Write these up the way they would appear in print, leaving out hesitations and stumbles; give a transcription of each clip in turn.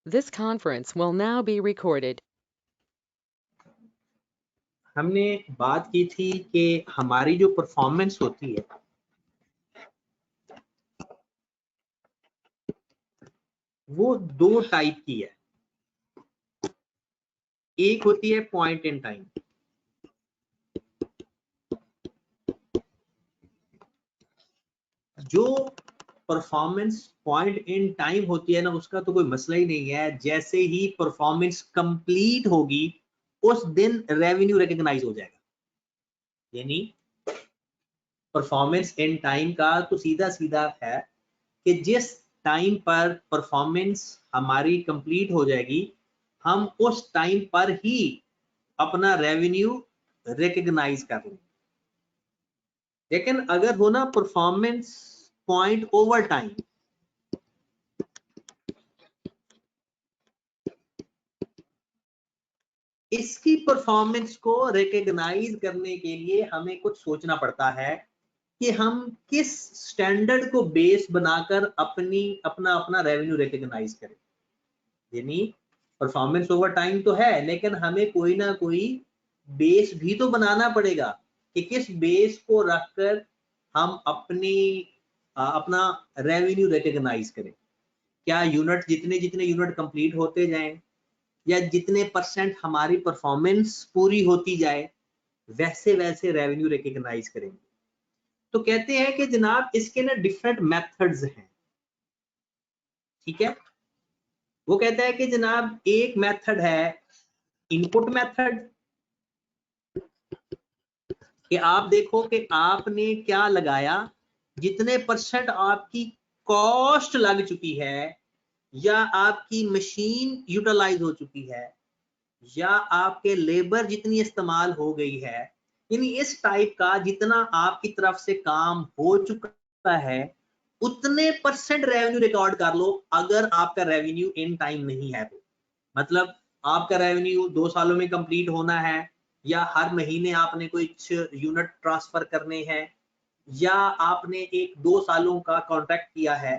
This conference will now be recorded. हमने बात की थी कि हमारी जो परफॉर्मेंस होती है वो दो टाइप की है। एक होती है पॉइंट इन टाइम, जो परफॉर्मेंस पॉइंट इन टाइम होती है ना, उसका तो कोई मसला ही नहीं है। जैसे ही परफॉर्मेंस कंप्लीट होगी उस दिन रेवेन्यू रिकॉग्नाइज हो जाएगा। यानी परफॉर्मेंस इन टाइम का तो सीधा सीधा है कि जिस टाइम पर परफॉर्मेंस हमारी कंप्लीट हो जाएगी हम उस टाइम पर ही अपना रेवेन्यू रिकॉग्नाइज कर लेंगे। लेकिन अगर हो ना परफॉर्मेंस पॉइंट ओवर टाइम, इसकी परफॉर्मेंस को रिकॉग्नाइज करने के लिए हमें कुछ सोचना पड़ता है कि हम किस स्टैंडर्ड को बेस बनाकर अपना अपना रेवेन्यू रिकॉग्नाइज करें। यानी परफॉर्मेंस ओवर टाइम तो है, लेकिन हमें कोई ना कोई बेस भी तो बनाना पड़ेगा कि किस बेस को रखकर हम अपना रेवेन्यू रिकॉग्नाइज करें। क्या यूनिट जितने जितने यूनिट कंप्लीट होते जाएं या जितने परसेंट हमारी परफॉर्मेंस पूरी होती जाए वैसे वैसे रेवेन्यू रिकॉग्नाइज करेंगे। तो कहते हैं कि जनाब इसके ना डिफरेंट मेथड्स हैं। ठीक है, वो कहता है कि जनाब एक मेथड है इनपुट मेथड, कि आप देखो कि आपने क्या लगाया, जितने परसेंट आपकी कॉस्ट लग चुकी है या आपकी मशीन यूटिलाइज हो चुकी है या आपके लेबर जितनी इस्तेमाल हो गई है, यानी इस टाइप का जितना आपकी तरफ से काम हो चुका है उतने परसेंट रेवेन्यू रिकॉर्ड कर लो। अगर आपका रेवेन्यू इन टाइम नहीं है तो मतलब आपका रेवेन्यू 2 सालों में कंप्लीट होना है या हर महीने आपने कुछ यूनिट ट्रांसफर करने हैं या आपने एक 2 सालों का कॉन्ट्रैक्ट किया है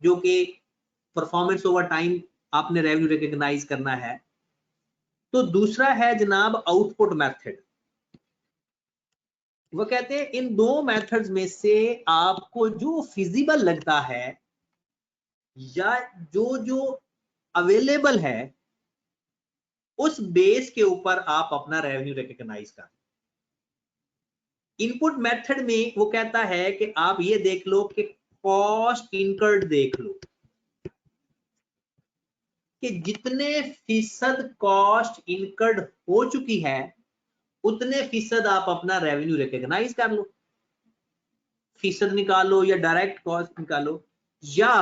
जो कि परफॉर्मेंस ओवर टाइम आपने रेवेन्यू रिकॉग्नाइज करना है। तो दूसरा है जनाब आउटपुट मेथड। वो कहते हैं इन दो मेथड्स में से आपको जो फिजिबल लगता है या जो जो अवेलेबल है उस बेस के ऊपर आप अपना रेवेन्यू रिकॉग्नाइज कर। इनपुट मेथड में वो कहता है कि आप ये देख लो कि कॉस्ट इनकर्ड देख लो कि जितने फीसद कॉस्ट इनकर्ड हो चुकी है उतने फीसद आप अपना रेवेन्यू रिकॉग्नाइज कर लो, फीसद निकालो या डायरेक्ट कॉस्ट निकालो। या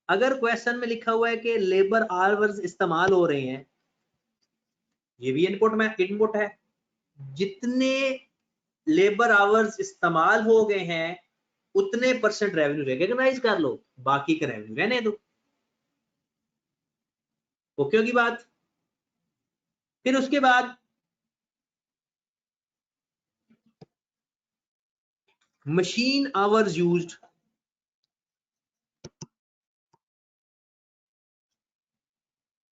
अगर क्वेश्चन में लिखा हुआ है कि लेबर आवर्स इस्तेमाल हो रहे हैं, ये भी इनपुट में इनपुट है, जितने लेबर आवर्स इस्तेमाल हो गए हैं उतने परसेंट रेवेन्यू रिकॉग्नाइज कर लो, बाकी का रेवेन्यू रहने दो। ओके होगी बात। फिर उसके बाद मशीन आवर्स यूज्ड,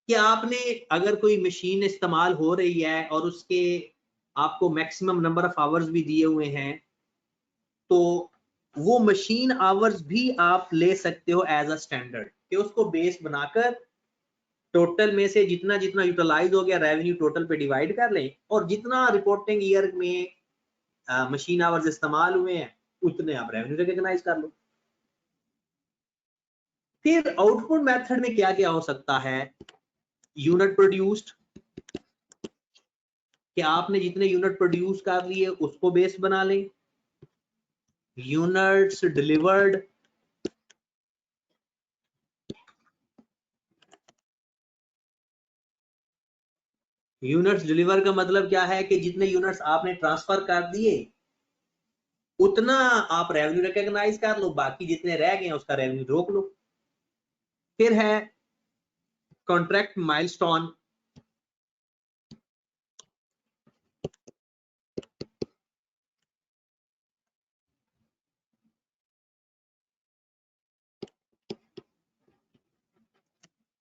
कि आपने अगर कोई मशीन इस्तेमाल हो रही है और उसके आपको मैक्सिमम नंबर ऑफ आवर्स भी दिए हुए हैं तो वो मशीन आवर्स भी आप ले सकते हो एज अ स्टैंडर्ड, कि उसको बेस बनाकर टोटल में से जितना जितना यूटिलाइज हो गया रेवेन्यू टोटल पे डिवाइड कर लें और जितना रिपोर्टिंग ईयर में मशीन आवर्स इस्तेमाल हुए हैं उतने आप रेवेन्यू रिकॉग्नाइज कर लो। फिर आउटपुट मेथड में क्या क्या हो सकता है, यूनिट प्रोड्यूस्ड, कि आपने जितने यूनिट प्रोड्यूस कर लिए उसको बेस बना लें। यूनिट्स डिलीवर्ड, यूनिट्स डिलीवर का मतलब क्या है कि जितने यूनिट्स आपने ट्रांसफर कर दिए उतना आप रेवेन्यू रिकॉग्नाइज कर लो, बाकी जितने रह गए उसका रेवेन्यू रोक लो। फिर है कॉन्ट्रैक्ट माइलस्टोन,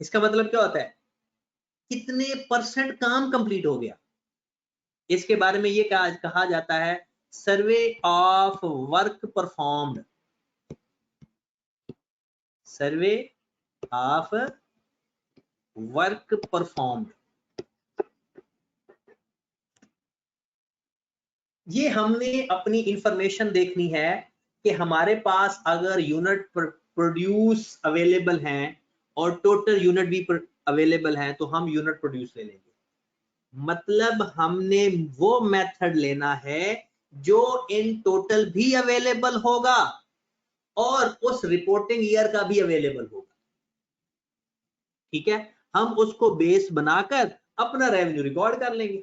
इसका मतलब क्या होता है, कितने परसेंट काम कंप्लीट हो गया। इसके बारे में ये कहा जाता है survey of work performed, survey of work performed. ये हमने अपनी इंफॉर्मेशन देखनी है कि हमारे पास अगर यूनिट प्रोड्यूस अवेलेबल हैं और टोटल यूनिट भी अवेलेबल हैं तो हम यूनिट प्रोड्यूस ले लेंगे। मतलब हमने वो मेथड लेना है जो इन टोटल भी अवेलेबल होगा और उस रिपोर्टिंग ईयर का भी अवेलेबल होगा। ठीक है, हम उसको बेस बनाकर अपना रेवेन्यू रिकॉर्ड कर लेंगे।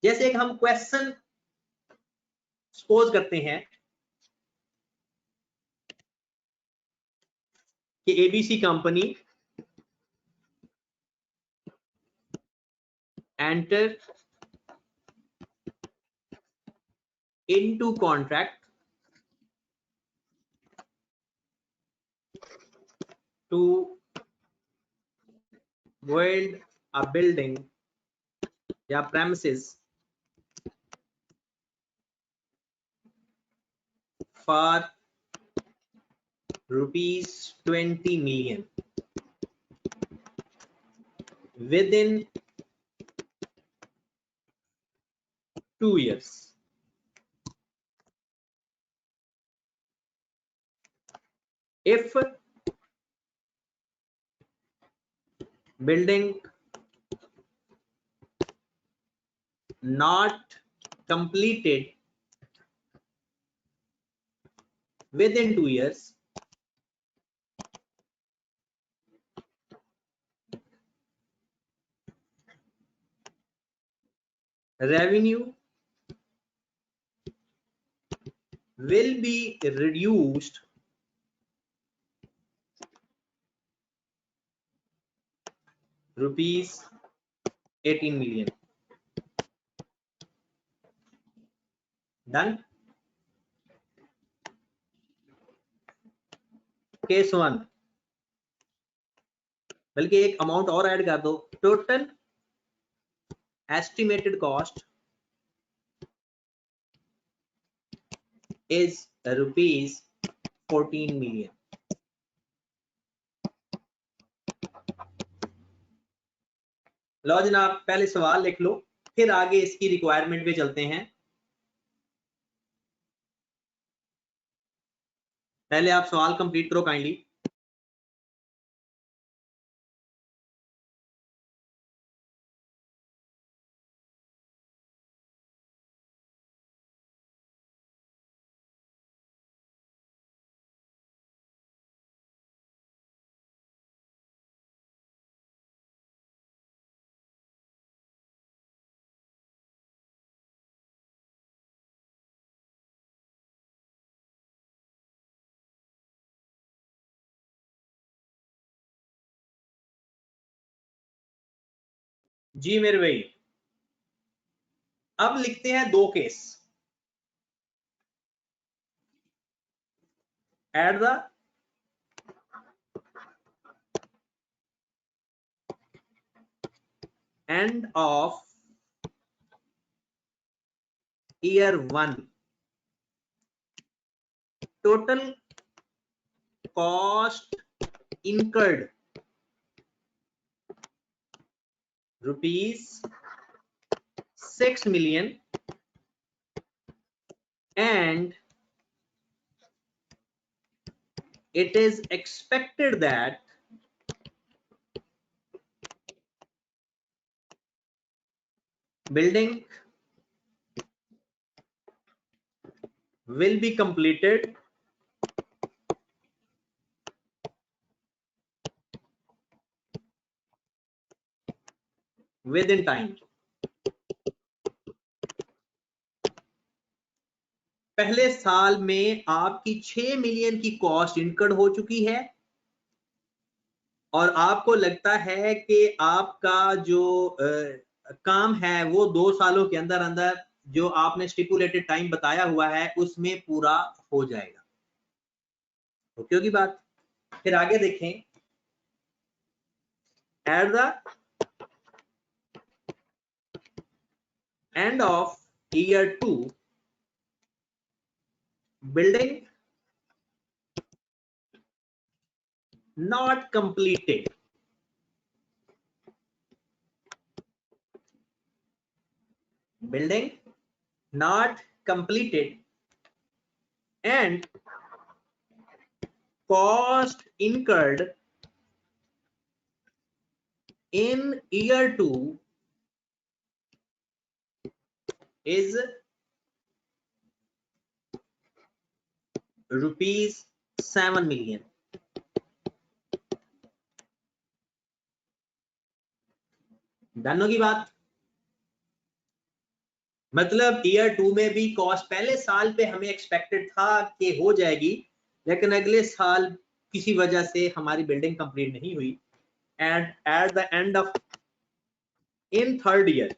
जैसे एक हम क्वेश्चन सपोज करते हैं कि ABC company enter into contract to build a building या premises for ₹20 million within 2 years. If building not completed within 2 years, revenue will be reduced ₹18 million. Done. Case 1, बल्कि एक अमाउंट और ऐड कर दो, total estimated cost is ₹14 million. लो जनाब, पहले सवाल लिख लो, फिर आगे इसकी रिक्वायरमेंट पे चलते हैं। पहले आप सवाल कंप्लीट करो काइंडली। जी मेरे भाई, अब लिखते हैं 2 case. At the end of year 1, total cost incurred ₹6 million and it is expected that building will be completed within time. पहले साल में आपकी 6 मिलियन की कॉस्ट इनकर्ड हो चुकी है और आपको लगता है कि आपका जो काम है वो 2 सालों के अंदर अंदर जो आपने स्टिपुलेटेड टाइम बताया हुआ है उसमें पूरा हो जाएगा। ओके होगी बात। फिर आगे देखें, at the end of year 2, building not completed. Building not completed and cost incurred in year 2 is rupees 7 million. Done होगी बात। मतलब ईयर 2 में भी कॉस्ट पहले साल पे हमें एक्सपेक्टेड था कि हो जाएगी, लेकिन अगले साल किसी वजह से हमारी बिल्डिंग कंप्लीट नहीं हुई and at the end of in third year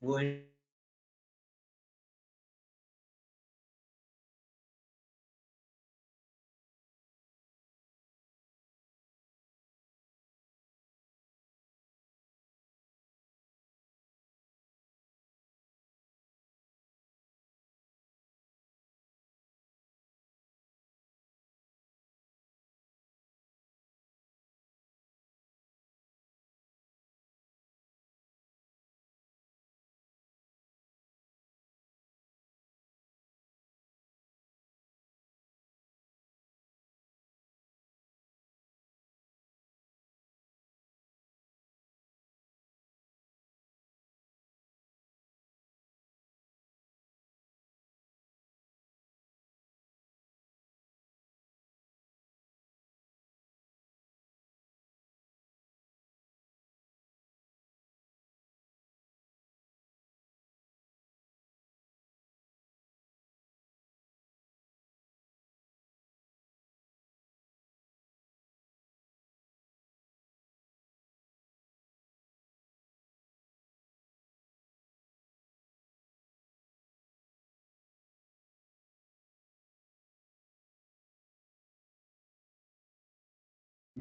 वो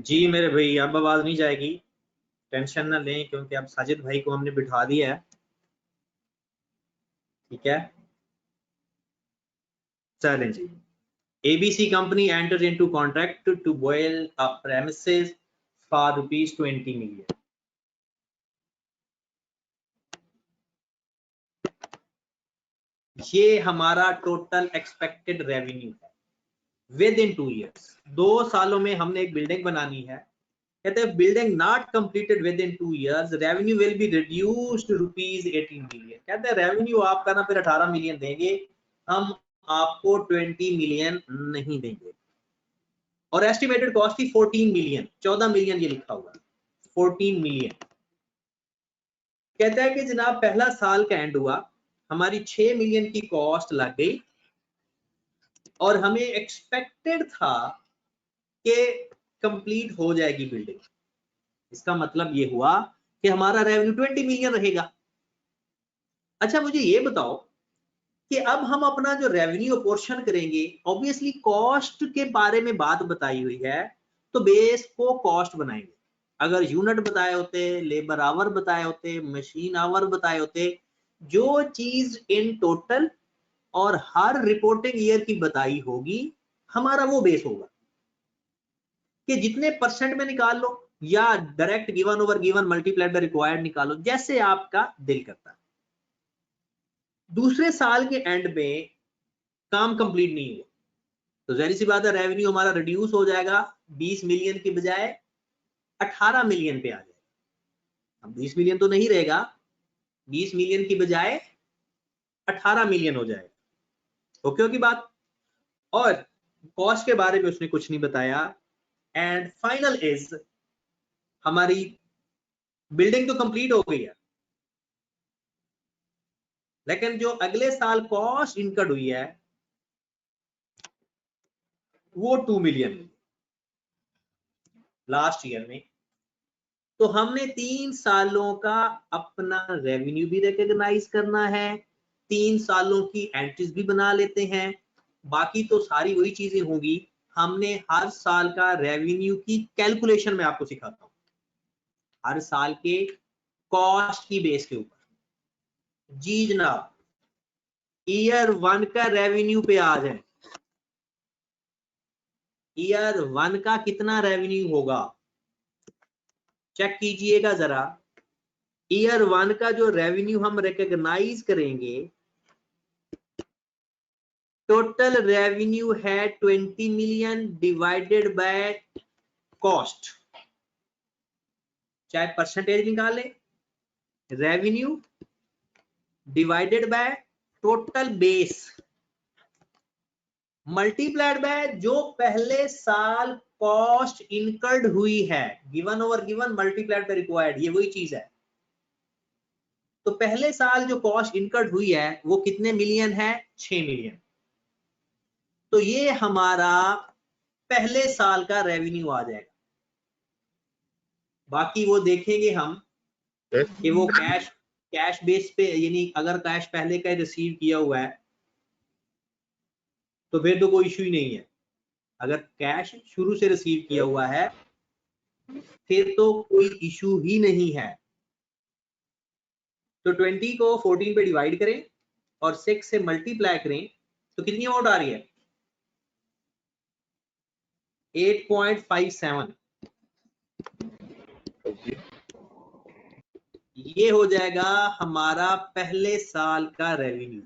जी मेरे भाई, अब आवाज नहीं जाएगी, टेंशन ना लें, क्योंकि अब साजिद भाई को हमने बिठा दिया है, ठीक है। चलें जी। ABC company enters into contract to build a premises for ₹20 million. ये हमारा टोटल एक्सपेक्टेड रेवेन्यू है विद इन 2 years। 2 सालों में हमने एक बिल्डिंग बनानी है। कहते हैं building not completed within 2 years, revenue will be reduced to ₹18 million। कहते हैं रेवेन्यू आपका ना फिर 18 मिलियन देंगे, हम आपको 20 मिलियन नहीं देंगे। और एस्टिमेटेड कॉस्ट थी 14 मिलियन, 14 मिलियन ये लिखा हुआ है, 14 मिलियन। कहता है कि जनाब पहला साल का एंड हुआ, हमारी 6 मिलियन की कॉस्ट लग गई और हमें एक्सपेक्टेड था कि कंप्लीट हो जाएगी बिल्डिंग। इसका मतलब ये हुआ कि हमारा रेवेन्यू 20 मिलियन रहेगा। अच्छा मुझे ये बताओ कि अब हम अपना जो रेवेन्यू पोर्शन करेंगे, ऑब्वियसली कॉस्ट के बारे में बात बताई हुई है, तो बेस को कॉस्ट बनाएंगे। अगर यूनिट बताए होते, लेबर आवर बताए होते, मशीन आवर बताए होते, जो चीज इन टोटल और हर रिपोर्टिंग ईयर की बताई होगी, हमारा वो बेस होगा कि जितने परसेंट में निकाल लो या direct given over given multiplied by required निकालो, जैसे आपका दिल करता है। दूसरे साल के एंड में काम कंप्लीट नहीं हुआ तो जाहिर सी बात है रेवेन्यू हमारा रिड्यूस हो जाएगा, 20 मिलियन की बजाय 18 मिलियन पे आ जाएगा। अब 20 मिलियन तो नहीं रहेगा, 20 मिलियन की बजाय 18 मिलियन हो जाएगा। ओके की बात। और कॉस्ट के बारे में उसने कुछ नहीं बताया। एंड फाइनल इज, हमारी बिल्डिंग तो कंप्लीट हो गई है, लेकिन जो अगले साल कॉस्ट इनकर्ड हुई है वो 2 मिलियन लास्ट ईयर में। तो हमने 3 सालों का अपना रेवेन्यू भी रिकॉग्नाइज करना है, 3 सालों की एंट्रीज भी बना लेते हैं, बाकी तो सारी वही चीजें होंगी। हमने हर साल का रेवेन्यू की कैलकुलेशन में आपको सिखाता हूं, हर साल के कॉस्ट की बेस के ऊपर। जी जनाब, ईयर 1 का रेवेन्यू पे आ जाए। ईयर 1 का कितना रेवेन्यू होगा चेक कीजिएगा जरा। ईयर 1 का जो रेवेन्यू हम रिकॉग्नाइज करेंगे, टोटल रेवेन्यू है 20 मिलियन डिवाइडेड बाय कॉस्ट, चाहे परसेंटेज निकालें, revenue divided by total base multiplied by जो पहले साल कॉस्ट इनकर्ड हुई है, given over given multiplied by required, ये वही चीज है। तो पहले साल जो कॉस्ट इनकर्ड हुई है वो कितने मिलियन है, 6 मिलियन। तो ये हमारा पहले साल का रेवेन्यू आ जाएगा। बाकी वो देखेंगे हम कि वो कैश बेस पे, यानी अगर कैश पहले का रिसीव किया हुआ है तो फिर तो कोई इशू ही नहीं है। अगर कैश शुरू से रिसीव किया हुआ है फिर तो कोई इशू ही नहीं है। तो 20 को 14 पे डिवाइड करें और 6 से मल्टीप्लाई करें तो कितनी अमाउंट आ रही है, 8.57। ये हो जाएगा हमारा पहले साल का रेवेन्यू।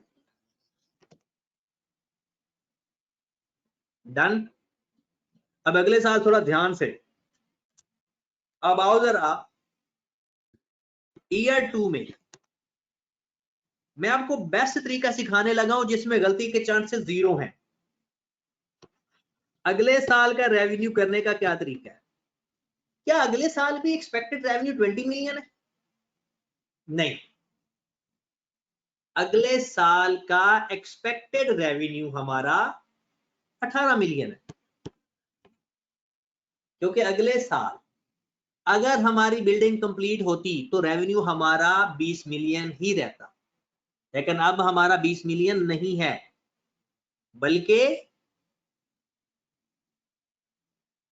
डन। अब अगले साल थोड़ा ध्यान से, अब आओ जरा ईयर 2 में मैं आपको बेस्ट तरीका सिखाने लगा हूं जिसमें गलती के चांसेस 0 हैं। अगले साल का रेवेन्यू करने का क्या तरीका है? क्या अगले साल भी एक्सपेक्टेड रेवेन्यू 20 मिलियन है? नहीं, अगले साल का एक्सपेक्टेड रेवेन्यू हमारा 18 मिलियन है, क्योंकि अगले साल अगर हमारी बिल्डिंग कंप्लीट होती तो रेवेन्यू हमारा 20 मिलियन ही रहता, लेकिन अब हमारा 20 मिलियन नहीं है, बल्कि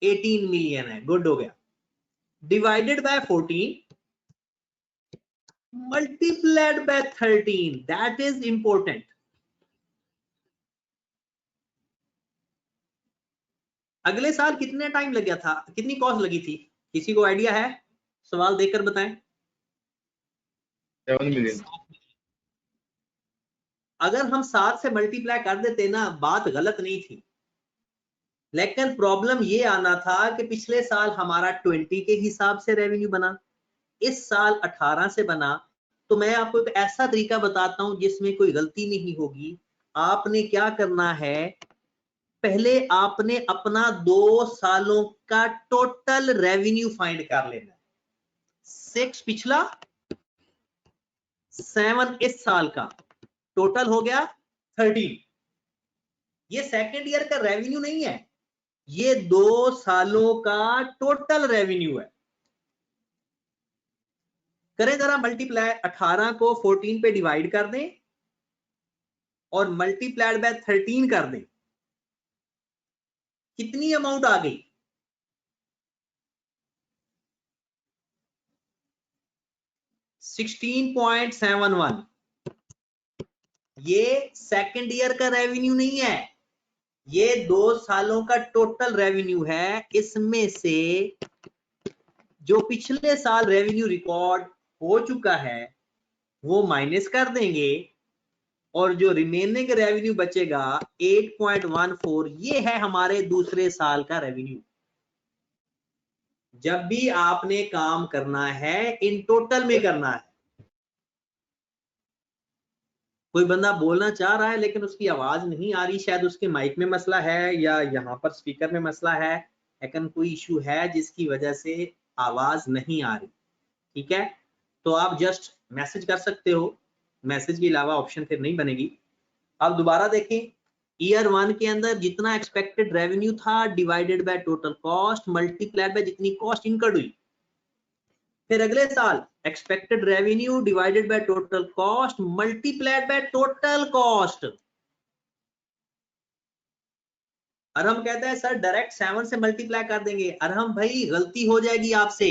18 मिलियन है, गुड हो गया, divided by 14 multiplied by 13, that is important. अगले साल कितने टाइम लग गया था, कितनी कॉस्ट लगी थी, किसी को आइडिया है? सवाल देखकर बताएं। 7 मिलियन। अगर हम 7 से मल्टीप्लाई कर देते ना, बात गलत नहीं थी, लेकिन प्रॉब्लम ये आना था कि पिछले साल हमारा 20 के हिसाब से रेवेन्यू बना, इस साल 18 से बना। तो मैं आपको एक ऐसा तरीका बताता हूं जिसमें कोई गलती नहीं होगी। आपने क्या करना है, पहले आपने अपना 2 सालों का टोटल रेवेन्यू फाइंड कर लेना है। 6 पिछला, 7 इस साल का, टोटल हो गया 13। ये सेकेंड ईयर का रेवेन्यू नहीं है, ये 2 सालों का टोटल रेवेन्यू है। करें जरा मल्टीप्लाई, 18 को 14 पे डिवाइड कर दें और मल्टीप्लाइड बाय 13 कर दें, कितनी अमाउंट आ गई? 16.71। ये सेकेंड ईयर का रेवेन्यू नहीं है, ये 2 सालों का टोटल रेवेन्यू है। इसमें से जो पिछले साल रेवेन्यू रिकॉर्ड हो चुका है वो माइनस कर देंगे और जो रिमेनिंग रेवेन्यू बचेगा 8.14, ये है हमारे दूसरे साल का रेवेन्यू। जब भी आपने काम करना है इन टोटल में करना है। कोई बंदा बोलना चाह रहा है लेकिन उसकी आवाज नहीं आ रही, शायद उसके माइक में मसला है या यहाँ पर स्पीकर में मसला है, लेकिन कोई इशू है जिसकी वजह से आवाज नहीं आ रही, ठीक है? तो आप जस्ट मैसेज कर सकते हो, मैसेज के अलावा ऑप्शन फिर नहीं बनेगी। अब दोबारा देखें, ईयर 1 के अंदर जितना एक्सपेक्टेड रेवेन्यू था divided by total cost multiplied by जितनी कॉस्ट इनकर्ड हुई। फिर अगले साल expected revenue divided by total cost multiplied by total cost. Arham कहता है सर डायरेक्ट 7 से मल्टीप्लाई कर देंगे। अरहम भाई गलती हो जाएगी आपसे,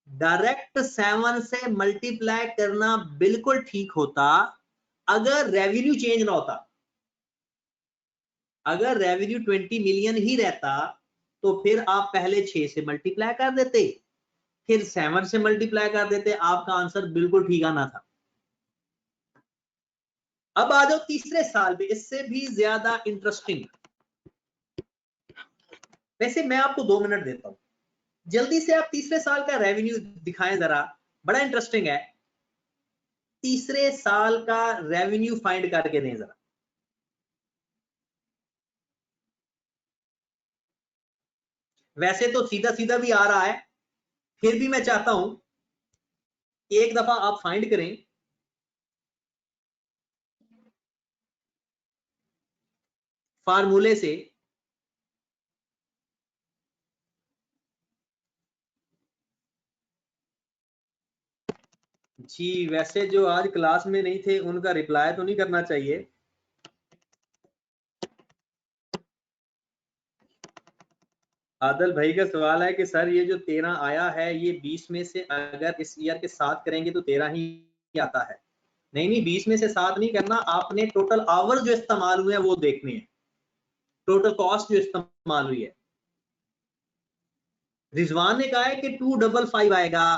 डायरेक्ट 7 से मल्टीप्लाई करना बिल्कुल ठीक होता अगर रेवेन्यू चेंज ना होता। अगर रेवेन्यू 20 मिलियन ही रहता तो फिर आप पहले 6 से मल्टीप्लाई कर देते, फिर 7 से मल्टीप्लाई कर देते, आपका आंसर बिल्कुल ठीक आना था। अब आ जाओ तीसरे साल पे, इससे भी ज्यादा इंटरेस्टिंग। वैसे मैं आपको 2 मिनट देता हूं, जल्दी से आप तीसरे साल का रेवेन्यू दिखाएं जरा, बड़ा इंटरेस्टिंग है। तीसरे साल का रेवेन्यू फाइंड करके दें जरा। वैसे तो सीधा सीधा भी आ रहा है, फिर भी मैं चाहता हूं कि एक दफा आप फाइंड करें। फार्मूले से जी, वैसे जो आज क्लास में नहीं थे उनका रिप्लाई तो नहीं करना चाहिए। आदल भाई का सवाल है कि सर ये जो 13 आया है ये 20 में से अगर इस ईयर के 7 करेंगे तो 13 ही आता है। नहीं नहीं, 20 में से 7 नहीं करना, आपने टोटल आवर जो इस्तेमाल हुए हैं वो देखने हैं, टोटल कॉस्ट जो इस्तेमाल हुई है। रिजवान ने कहा है कि 255 आएगा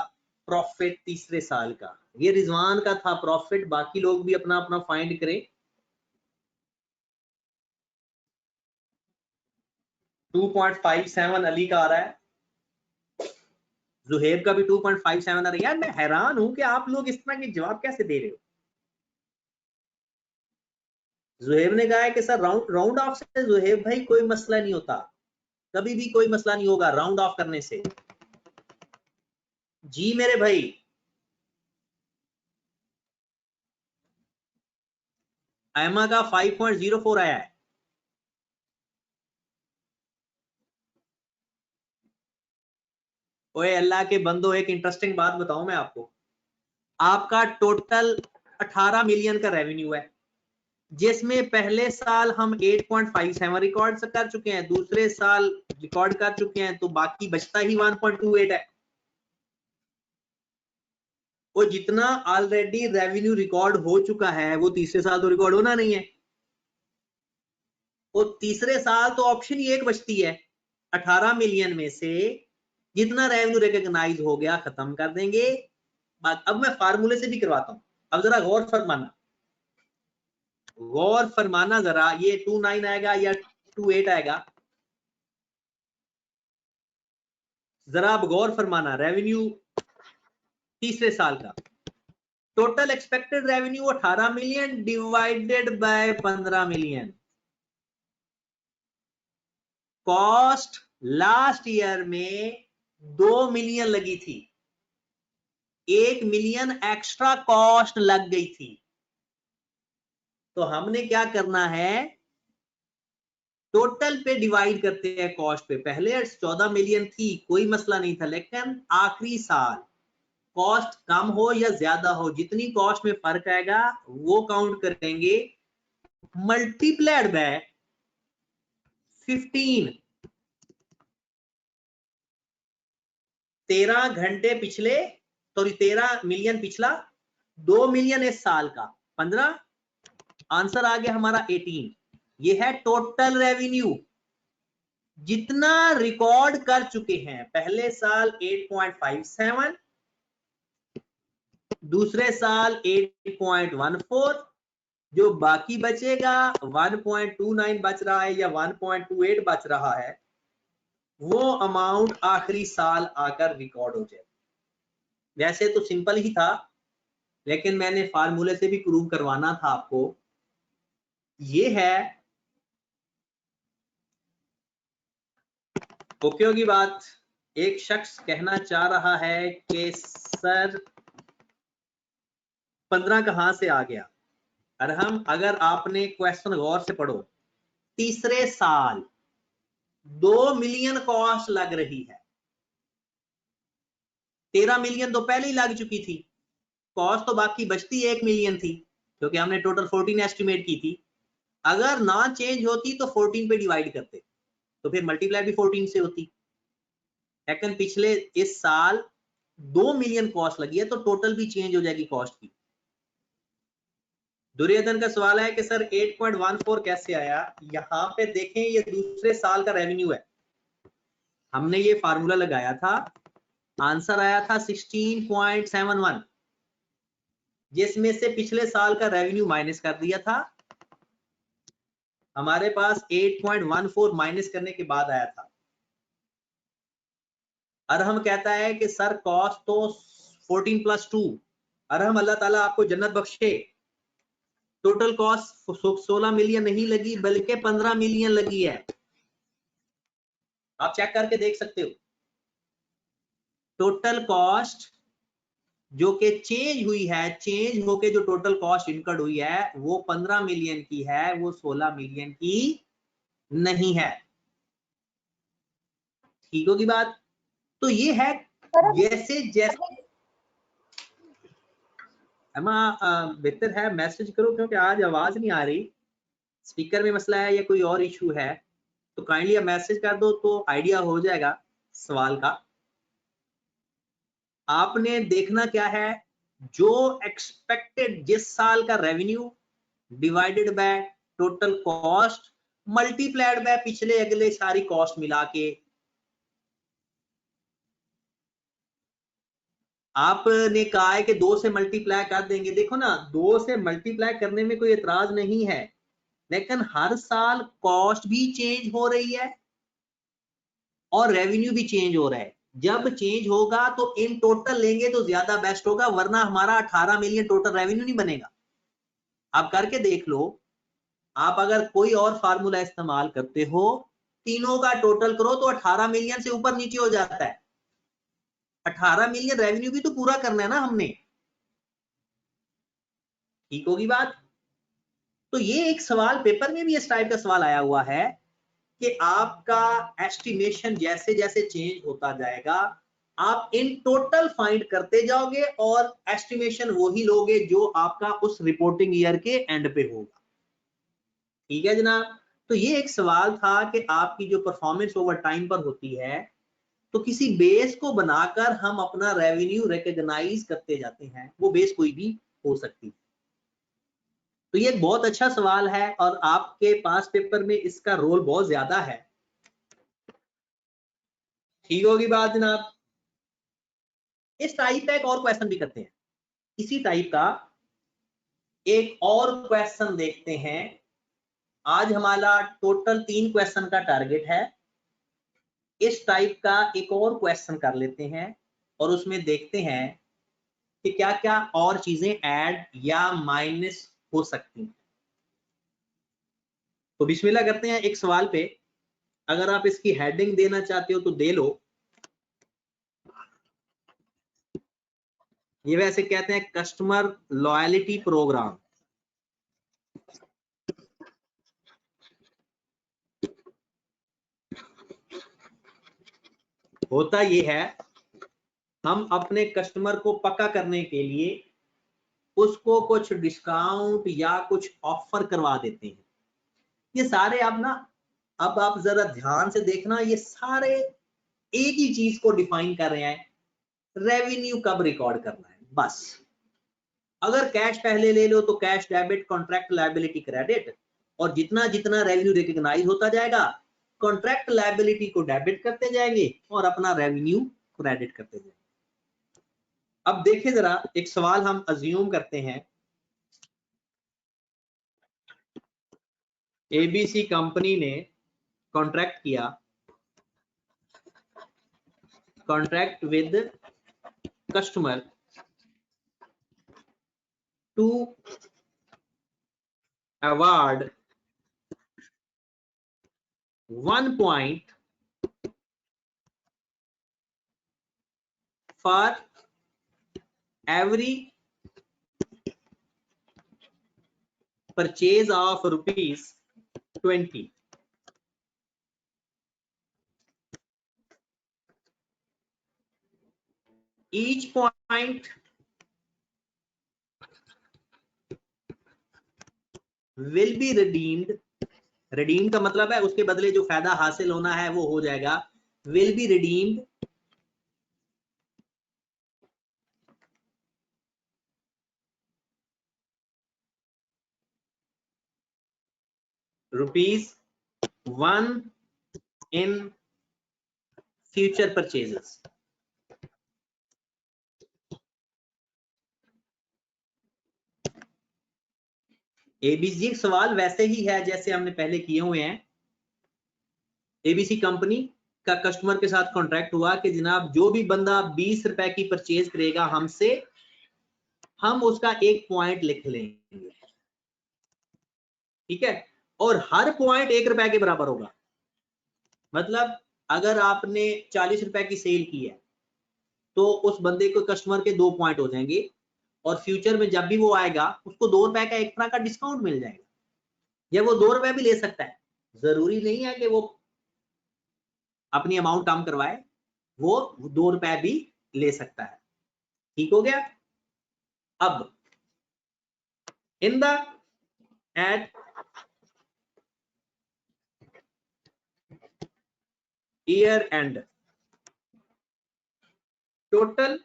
प्रॉफिट तीसरे साल का, ये रिजवान का था प्रॉफिट, बाकी लोग भी अपना अपना फाइंड करें। 2.57 अली का आ रहा है, जुहेब का भी 2.57 आ रहा है। यार मैं हैरान हूं कि आप लोग इस तरह के जवाब कैसे दे रहे हो। जुहेब ने कहा है कि सर राउंड ऑफ से जुहेब भाई कोई मसला नहीं होता, कभी भी कोई मसला नहीं होगा राउंड ऑफ करने से। जी मेरे भाई, एमा का 5.04 आया है। ओए अल्लाह के बंदो, एक इंटरेस्टिंग बात बताऊं मैं आपको, आपका टोटल 18 मिलियन का रेवेन्यू है, जिसमें पहले साल हम 8.57 रिकॉर्ड कर चुके हैं, दूसरे साल रिकॉर्ड कर चुके हैं, तो बाकी बचता ही 1.28 है। वो जितना ऑलरेडी रेवेन्यू रिकॉर्ड हो चुका है वो तीसरे साल तो रिकॉर्ड होना नहीं है। वो तीसरे साल तो ऑप्शन ही एक बचती है, 18 मिलियन में से जितना रेवेन्यू रिकॉग्नाइज हो गया खत्म कर देंगे। अब मैं फार्मूले से भी करवाता हूं, अब जरा गौर फरमाना जरा, ये 29 आएगा या 28 आएगा, जरा अब गौर फरमाना। रेवेन्यू तीसरे साल का total expected revenue 18 million divided by 15 million. Cost last year में 2 मिलियन लगी थी, 1 मिलियन एक्स्ट्रा कॉस्ट लग गई थी। तो हमने क्या करना है, टोटल पे डिवाइड करते हैं कॉस्ट पे। पहले 14 मिलियन थी, कोई मसला नहीं था, लेकिन आखिरी साल कॉस्ट कम हो या ज्यादा हो, जितनी कॉस्ट में फर्क आएगा वो काउंट करेंगे, मल्टीप्लाइड बाय 15। 13 घंटे पिछले, सॉरी 13 मिलियन पिछला, 2 मिलियन इस साल का, 15, आंसर आ गया हमारा 18। ये है टोटल रेवेन्यू जितना रिकॉर्ड कर चुके हैं। पहले साल 8.57, दूसरे साल 8.14, जो बाकी बचेगा 1.29 बच रहा है या 1.28 बच रहा है, वो अमाउंट आखिरी साल आकर रिकॉर्ड हो जाए। वैसे तो सिंपल ही था, लेकिन मैंने फार्मूले से भी प्रूव करवाना था आपको। ये है ओके होगी बात। एक शख्स कहना चाह रहा है कि सर 15 कहां से आ गया। अगर आपने क्वेश्चन गौर से पढ़ो, तीसरे साल 2 मिलियन कॉस्ट लग रही है, 13 मिलियन तो पहले ही लग चुकी थी, कॉस्ट तो बाकी बचती 1 मिलियन थी, क्योंकि हमने टोटल 14 एस्टिमेट की थी। अगर ना चेंज होती तो 14 पे डिवाइड करते, तो फिर मल्टीप्लाई भी 14 से होती। लेकिन पिछले इस साल 2 मिलियन कॉस्ट लगी है, तो टोटल भी चेंज हो जाएगी कॉस्ट की। दुर्योधन का सवाल है कि सर 8.14 कैसे आया। यहां पे देखें, ये दूसरे साल का रेवेन्यू है, हमने ये फार्मूला लगाया था, आंसर आया था 16.71, जिसमें से पिछले साल का रेवेन्यू माइनस कर दिया था, हमारे पास 8.14 माइनस करने के बाद आया था। अरहम कहता है कि सर कॉस्ट तो 14 + 2। अरहम, अल्लाह ताला आपको जन्नत बख्शे, टोटल कॉस्ट 16 मिलियन नहीं लगी बल्कि 15 मिलियन लगी है। आप चेक करके देख सकते हो। टोटल कॉस्ट जो कि चेंज हुई है, चेंज होके जो टोटल कॉस्ट इनकर्ड हुई है वो 15 मिलियन की है, वो 16 मिलियन की नहीं है। ठीक होगी बात। तो ये है जैसे जैसे बेहतर है मैसेज करो, क्योंकि आज आवाज नहीं आ रही, स्पीकर में मसला है या कोई और इशू है, तो काइंडली आप मैसेज कर दो तो आइडिया हो जाएगा सवाल का। आपने देखना क्या है, जो एक्सपेक्टेड जिस साल का revenue divided by total cost multiplied bye पिछले अगले सारी कॉस्ट मिला के। आपने कहा है कि 2 से मल्टीप्लाई कर देंगे, देखो ना 2 से मल्टीप्लाई करने में कोई एतराज नहीं है, लेकिन हर साल कॉस्ट भी चेंज हो रही है और रेवेन्यू भी चेंज हो रहा है। जब चेंज होगा तो इन टोटल लेंगे तो ज्यादा बेस्ट होगा, वरना हमारा 18 मिलियन टोटल रेवेन्यू नहीं बनेगा। आप करके देख लो, आप अगर कोई और फार्मूला इस्तेमाल करते हो, तीनों का टोटल करो तो 18 मिलियन से ऊपर नीचे हो जाता है। 18 मिलियन रेवेन्यू भी तो पूरा करना है ना हमने। ठीक होगी बात। तो ये एक सवाल पेपर में भी इस टाइप का सवाल आया हुआ है कि आपका एस्टिमेशन जैसे जैसे चेंज होता जाएगा, आप इन टोटल फाइंड करते जाओगे और एस्टिमेशन वही लोगे जो आपका उस रिपोर्टिंग ईयर के एंड पे होगा। ठीक है जनाब। तो ये एक सवाल था कि आपकी जो परफॉर्मेंस ओवर टाइम पर होती है, तो किसी बेस को बनाकर हम अपना रेवेन्यू रिकॉग्नाइज करते जाते हैं, वो बेस कोई भी हो सकती है। तो ये एक बहुत अच्छा सवाल है और आपके पास पेपर में इसका रोल बहुत ज्यादा है। ठीक होगी बात जनाब। इस टाइप का एक और क्वेश्चन भी करते हैं, इसी टाइप का एक और क्वेश्चन देखते हैं। आज हमारा टोटल 3 क्वेश्चन का टारगेट है। इस टाइप का एक और क्वेश्चन कर लेते हैं और उसमें देखते हैं कि क्या क्या और चीजें ऐड या माइनस हो सकती हैं। तो बिस्मिल्लाह करते हैं एक सवाल पे। अगर आप इसकी हेडिंग देना चाहते हो तो दे लो। ये वैसे कहते हैं कस्टमर लॉयल्टी प्रोग्राम। होता ये है, हम अपने कस्टमर को पक्का करने के लिए उसको कुछ डिस्काउंट या कुछ ऑफर करवा देते हैं। ये सारे अब आप जरा ध्यान से देखना, ये सारे एक ही चीज को डिफाइन कर रहे हैं, रेवेन्यू कब रिकॉर्ड करना है बस। अगर कैश पहले ले लो तो cash debit, contract liability credit, और जितना जितना रेवेन्यू रिकॉग्नाइज होता जाएगा कॉन्ट्रैक्ट लायबिलिटी को डेबिट करते जाएंगे और अपना रेवेन्यू क्रेडिट करते जाएंगे। अब देखिए जरा एक सवाल हम अज्यूम करते हैं, एबीसी कंपनी ने कॉन्ट्रैक्ट किया, contract with customer to award 1 point for every purchase of rupees 20. Each point will be redeemed. redeemed का मतलब है उसके बदले जो फायदा हासिल होना है वो हो जाएगा, will be redeemed ₹1 in future purchases. ABC सवाल वैसे ही है जैसे हमने पहले किए हुए हैं। एबीसी कंपनी का कस्टमर के साथ कॉन्ट्रैक्ट हुआ कि जनाब जो भी बंदा 20 रुपए की परचेज करेगा हमसे, हम उसका 1 पॉइंट लिख लेंगे, ठीक है, और हर पॉइंट 1 रुपए के बराबर होगा। मतलब अगर आपने 40 रुपए की सेल की है तो उस बंदे को कस्टमर के 2 पॉइंट हो जाएंगे और फ्यूचर में जब भी वो आएगा उसको 2 रुपए का एक तरह का डिस्काउंट मिल जाएगा, या वो 2 रुपए भी ले सकता है, जरूरी नहीं है कि वो अपनी अमाउंट कम करवाए, वो 2 रुपए भी ले सकता है। ठीक हो गया। अब in the at year end total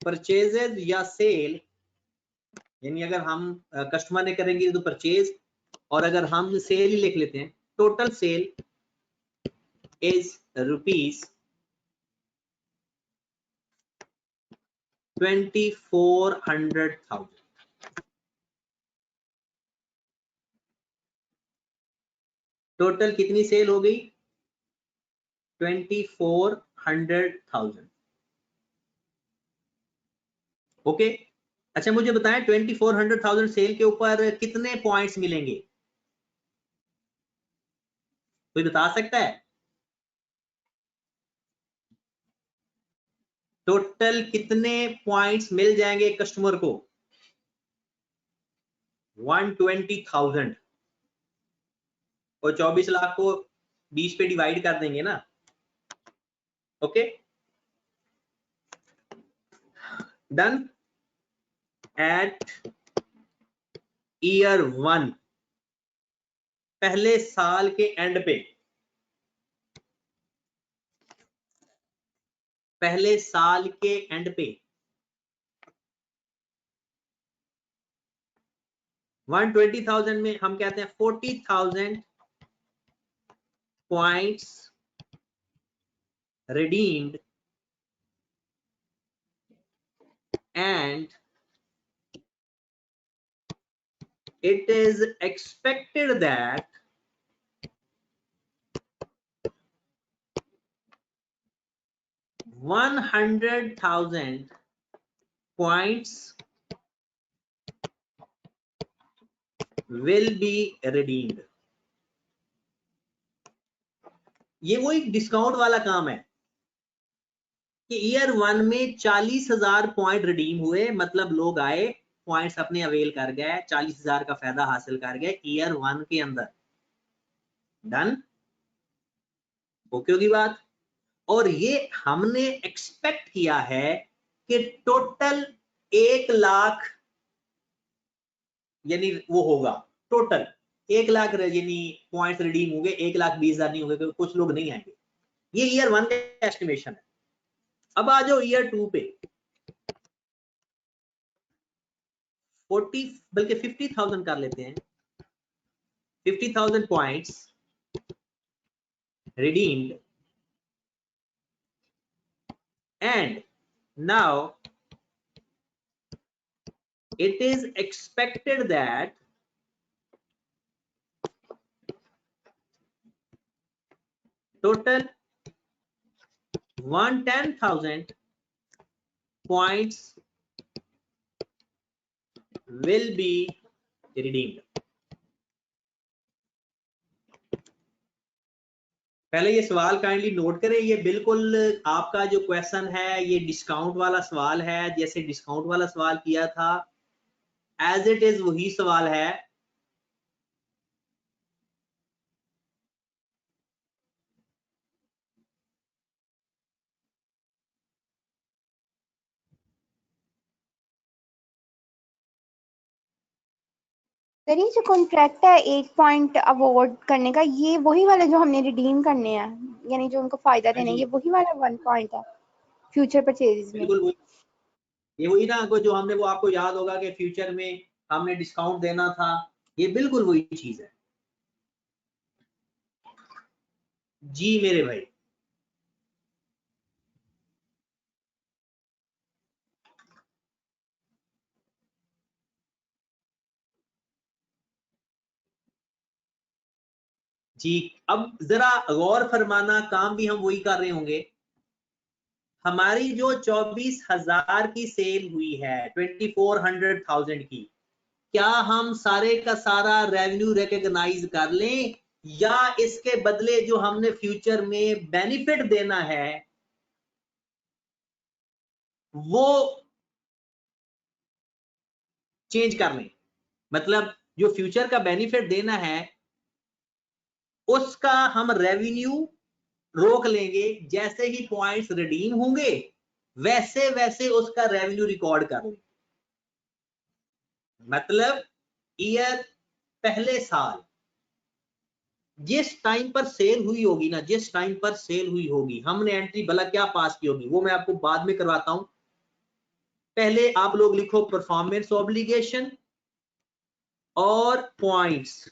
purchases या सेल, यानी अगर हम कस्टमर ने करेंगे तो परचेज, और अगर हम सेल ही लिख लेते हैं, टोटल सेल इज ₹2400,000। टोटल कितनी सेल हो गई? 2400,000। ओके, अच्छा मुझे बताएं 2400,000 सेल के ऊपर कितने पॉइंट्स मिलेंगे? कोई बता सकता है? टोटल कितने पॉइंट्स मिल जाएंगे कस्टमर को? 120,000, और 24 लाख को 20 पे डिवाइड कर देंगे ना। Okay done. एट ईयर 1 पहले साल के एंड पे, पहले साल के एंड पे 120,000 में हम कहते हैं 40,000 points redeemed and it is expected that $100,000 points will be redeemed। ये वो एक डिस्काउंट वाला काम है कि ईयर 1 में 40,000 पॉइंट रिडीम हुए, मतलब लोग आए, पॉइंट्स अपने अवेल कर गए, 40,000 का फायदा हासिल कर गए ईयर 1 के अंदर। डन, ओके होगी बात। और ये हमने एक्सपेक्ट किया है कि टोटल 1 लाख यानी वो होगा, टोटल 1 लाख यानी पॉइंट्स रिडीम होंगे, 1,20,000 नहीं होंगे, क्योंकि कुछ लोग नहीं आएंगे। ये ईयर 1 का एस्टिमेशन है। अब आ जाओ ईयर 2 पे, 40 बल्कि 50,000 कर लेते हैं, 50,000 points redeemed and now it is expected that total 110,000 points will be redeemed। पहले ये सवाल काइंडली नोट करें, ये बिल्कुल आपका जो क्वेश्चन है ये डिस्काउंट वाला सवाल है, जैसे डिस्काउंट वाला सवाल किया था एज इट इज वही सवाल है। सर ये जो कॉन्ट्रैक्ट है 1 पॉइंट अवॉर्ड करने का, ये वही वाले जो हमने रिडीम करने हैं, यानी जो उनको फायदा देना है, ये वही वाला 1 पॉइंट है फ्यूचर परचेज में। बिल्कुल ये वही ना, जो हमने वो आपको याद होगा कि फ्यूचर में हमने डिस्काउंट देना था, ये बिल्कुल वही चीज है जी मेरे भाई। जी अब जरा गौर फरमाना, काम भी हम वही कर रहे होंगे। हमारी जो 24,000 की सेल हुई है 2400,000 की, क्या हम सारे का सारा रेवेन्यू रिकॉग्नाइज कर लें, या इसके बदले जो हमने फ्यूचर में बेनिफिट देना है वो चेंज कर लें? मतलब जो फ्यूचर का बेनिफिट देना है उसका हम रेवेन्यू रोक लेंगे, जैसे ही पॉइंट्स रिडीम होंगे वैसे वैसे उसका रेवेन्यू रिकॉर्ड कर लेंगे। मतलब ईयर पहले साल जिस टाइम पर सेल हुई होगी ना, जिस टाइम पर सेल हुई होगी, हमने एंट्री भला क्या पास की होगी वो मैं आपको बाद में करवाता हूं। पहले आप लोग लिखो परफॉर्मेंस ऑब्लिगेशन और पॉइंट्स।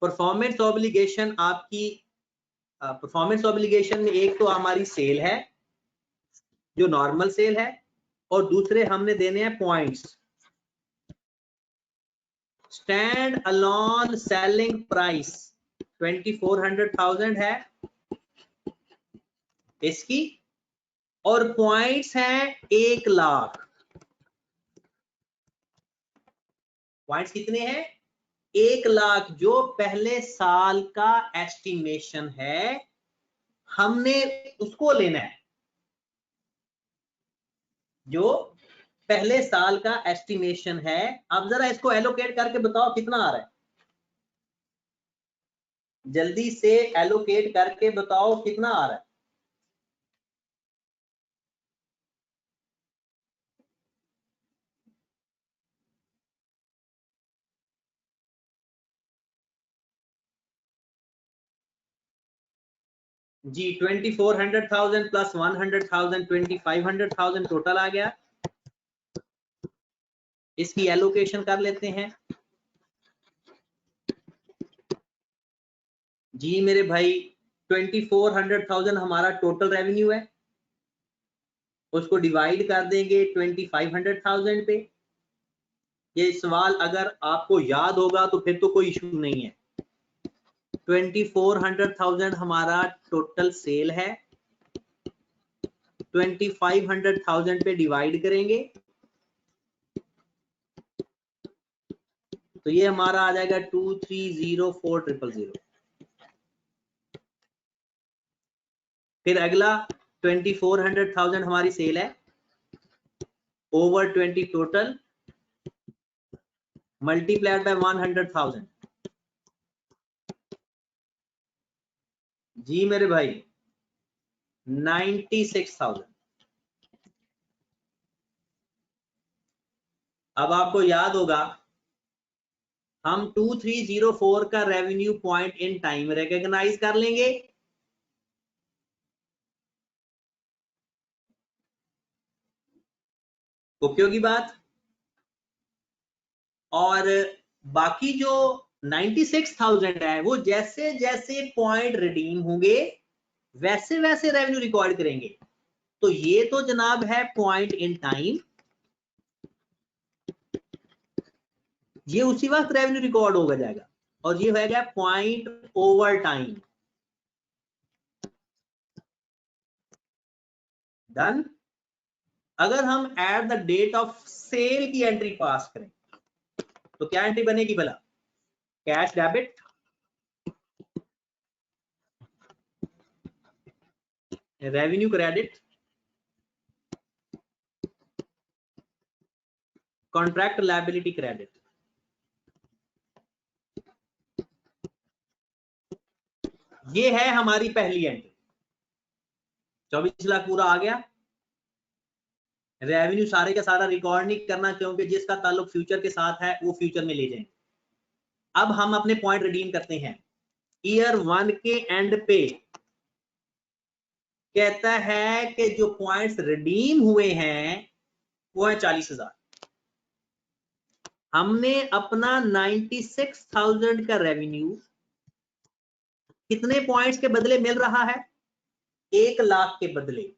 परफॉर्मेंस ऑब्लिगेशन आपकी परफॉर्मेंस ऑब्लिगेशन में एक तो हमारी सेल है जो नॉर्मल सेल है, और दूसरे हमने देने हैं points. Stand alone selling price 2400,000 है इसकी, और पॉइंट्स हैं 1 लाख। पॉइंट्स कितने हैं? 1 लाख, जो पहले साल का एस्टिमेशन है हमने उसको लेना है। जो पहले साल का एस्टिमेशन है, अब जरा इसको एलोकेट करके बताओ कितना आ रहा है, जल्दी से एलोकेट करके बताओ कितना आ रहा है। जी 2400,000 प्लस 100,000 2500,000 टोटल आ गया। इसकी एलोकेशन कर लेते हैं। जी मेरे भाई 2400,000 हमारा टोटल रेवेन्यू है, उसको डिवाइड कर देंगे 2500,000 पे। ये सवाल अगर आपको याद होगा तो फिर तो कोई इशू नहीं है। 2400,000 हमारा टोटल सेल है, 2500,000 पे डिवाइड करेंगे तो ये हमारा आ जाएगा 2304000। फिर अगला 2400,000 हमारी सेल है ओवर 20 टोटल मल्टीप्लाइड बाय 100,000। जी मेरे भाई 96,000। अब आपको याद होगा हम 2304 का revenue point in time recognise कर लेंगे। उपयोगी बात। और बाकी जो 96,000 है वो जैसे जैसे पॉइंट रिडीम होंगे वैसे वैसे रेवेन्यू रिकॉर्ड करेंगे। तो ये तो जनाब है पॉइंट इन टाइम, ये उसी वक्त रेवेन्यू रिकॉर्ड होगा जाएगा। और ये हो गया पॉइंट ओवर टाइम। डन। अगर हम at the date of sale की एंट्री पास करें तो क्या एंट्री बनेगी भला? Cash debit, revenue credit, contract liability credit. ये है हमारी पहली एंट्री। 24 लाख पूरा आ गया। रेवेन्यू सारे का सारा रिकॉर्ड नहीं करना क्योंकि जिसका ताल्लुक फ्यूचर के साथ है वो फ्यूचर में ले जाएंगे। अब हम अपने पॉइंट रिडीम करते हैं। ईयर 1 के एंड पे कहता है कि जो पॉइंट्स रिडीम हुए हैं वो है 40,000। हमने अपना 96,000 का रेवेन्यू कितने पॉइंट्स के बदले मिल रहा है? 1 लाख के बदले।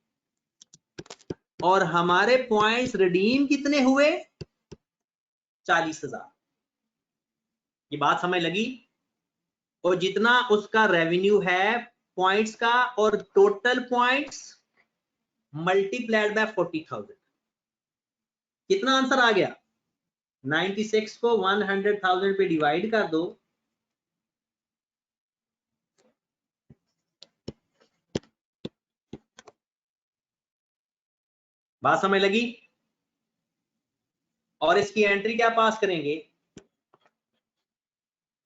और हमारे पॉइंट्स रिडीम कितने हुए? 40,000। ये बात समझ लगी? और जितना उसका रेवेन्यू है पॉइंट्स का और टोटल पॉइंट्स मल्टीप्लाइड बाय 40,000, कितना आंसर आ गया? 96 को 100,000 पे डिवाइड कर दो बात समझ लगी? और इसकी एंट्री क्या पास करेंगे?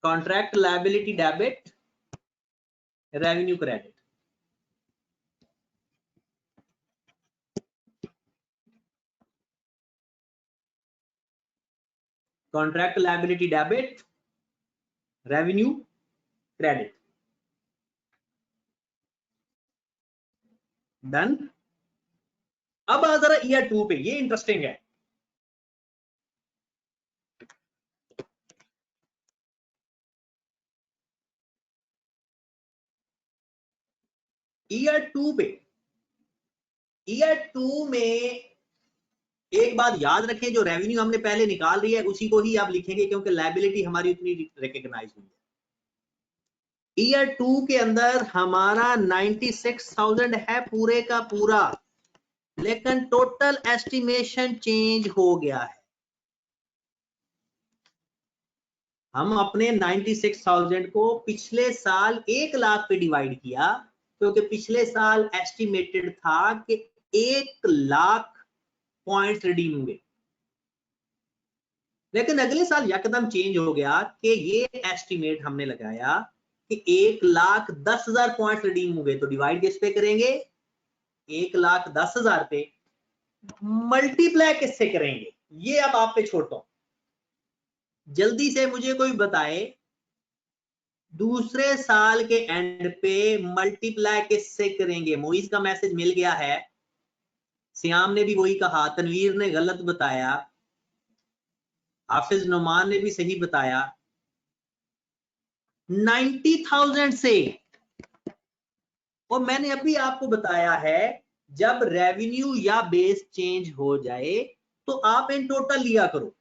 Contract liability debit, revenue credit. Contract liability debit, revenue credit. Done. अब आ जरा ईयर 2 पे, ये इंटरेस्टिंग है। ईयर 2 पे, ईयर 2 में एक बात याद रखें, जो रेवेन्यू हमने पहले निकाल रही है उसी को ही आप लिखेंगे क्योंकि लायबिलिटी हमारी उतनी रिकॉग्नाइज हुई है। ईयर 2 के अंदर हमारा 96,000 है पूरे का पूरा, लेकिन टोटल एस्टिमेशन चेंज हो गया है। हम अपने 96,000 को पिछले साल 1 लाख पे डिवाइड किया क्योंकि पिछले साल एस्टिमेटेड था कि 1 लाख पॉइंट्स रिडीम हुए, लेकिन अगले साल यकदम चेंज हो गया कि ये एस्टिमेट हमने लगाया कि 1,10,000 पॉइंट्स रिडीम हुए। तो डिवाइड किस पे करेंगे? 1,10,000 पे। मल्टीप्लाई किससे करेंगे? ये अब आप पे छोड़ता हूं। जल्दी से मुझे कोई बताए दूसरे साल के एंड पे मल्टीप्लाई किससे करेंगे? मोइज का मैसेज मिल गया है, श्याम ने भी वही कहा, तनवीर ने गलत बताया, हाफिज नुमान ने भी सही बताया। 90,000 से, और मैंने अभी आपको बताया है जब रेवेन्यू या बेस चेंज हो जाए तो आप इन टोटल लिया करो।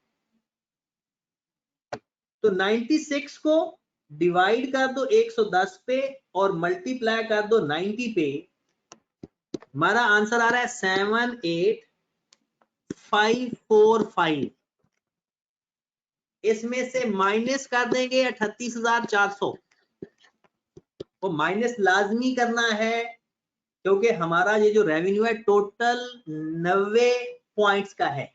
तो 96 को डिवाइड कर दो 110 पे और मल्टीप्लाई कर दो 90 पे, हमारा आंसर आ रहा है 78545। इसमें से माइनस कर देंगे 38,400, वो माइनस लाजमी करना है क्योंकि हमारा ये जो रेवेन्यू है टोटल 90 पॉइंट्स का है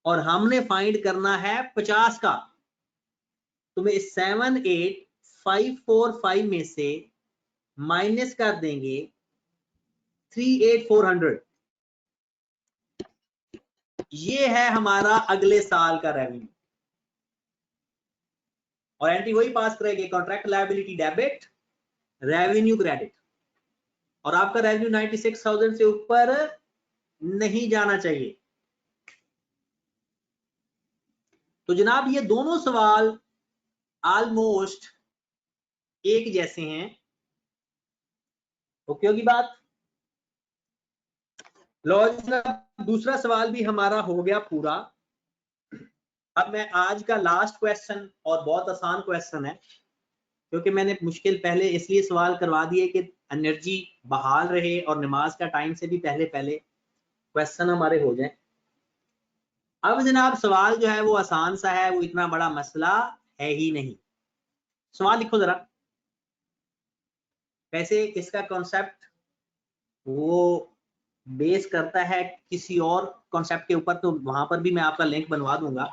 और हमने फाइंड करना है 50 का। तो मैं 78545 में से माइनस कर देंगे 38,400। ये है हमारा अगले साल का रेवेन्यू और एंट्री वही पास करेंगे, contract liability debit, revenue credit, और आपका रेवेन्यू 96,000 से ऊपर नहीं जाना चाहिए। तो जनाब ये दोनों सवाल ऑलमोस्ट एक जैसे हैं। ओके होगी बात? लो जनाब दूसरा सवाल भी हमारा हो गया पूरा। अब मैं आज का लास्ट क्वेश्चन, और बहुत आसान क्वेश्चन है क्योंकि मैंने मुश्किल पहले इसलिए सवाल करवा दिए कि एनर्जी बहाल रहे और नमाज का टाइम से भी पहले पहले क्वेश्चन हमारे हो जाए। अब जनाब सवाल जो है वो आसान सा है, वो इतना बड़ा मसला है ही नहीं। सवाल लिखो जरा। वैसे इसका कॉन्सेप्ट वो बेस करता है किसी और कॉन्सेप्ट के ऊपर, तो वहां पर भी मैं आपका लिंक बनवा दूंगा।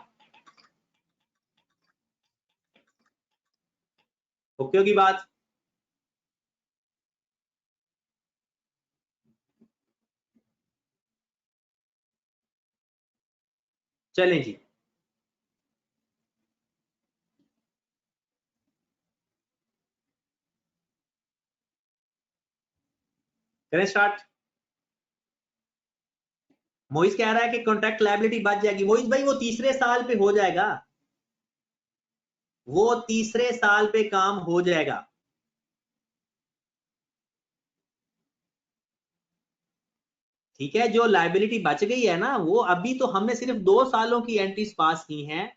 ओके होगी बात? चलें जी, करें स्टार्ट। मोइज कह रहा है कि कॉन्ट्रैक्ट लायबिलिटी बच जाएगी। मोइज भाई वो तीसरे साल पे हो जाएगा, वो तीसरे साल पे काम हो जाएगा। ठीक है, जो लायबिलिटी बच गई है ना, वो अभी तो हमने सिर्फ 2 सालों की एंट्रीज पास की हैं।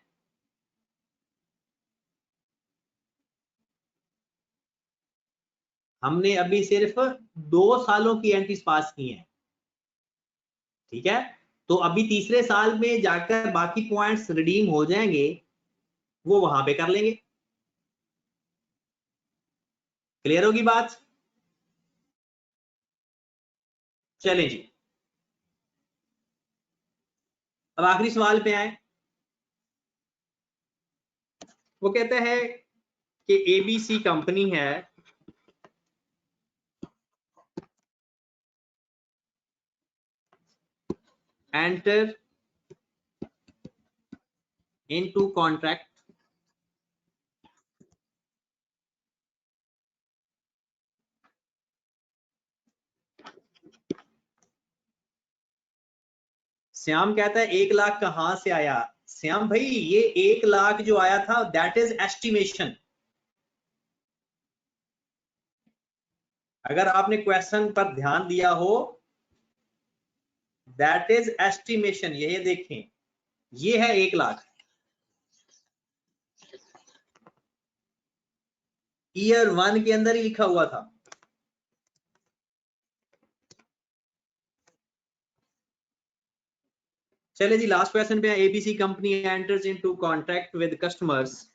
हमने अभी सिर्फ 2 सालों की एंट्रीज पास की हैं। ठीक है, तो अभी तीसरे साल में जाकर बाकी पॉइंट्स रिडीम हो जाएंगे, वो वहां पे कर लेंगे। क्लियर होगी बात? चलें जी, अब आखिरी सवाल पे आए। वो कहता है कि एबीसी कंपनी है, एंटर इनटू कॉन्ट्रैक्ट श्याम कहता है 1 लाख कहां से आया? श्याम भाई ये 1 लाख जो आया था दैट इज एस्टिमेशन। अगर आपने क्वेश्चन पर ध्यान दिया हो, दैट इज एस्टिमेशन। ये देखें, ये है 1 लाख, ईयर 1 के अंदर ही लिखा हुआ था। चले जी लास्ट क्वेश्चन पे। ABC company enters into contract with customers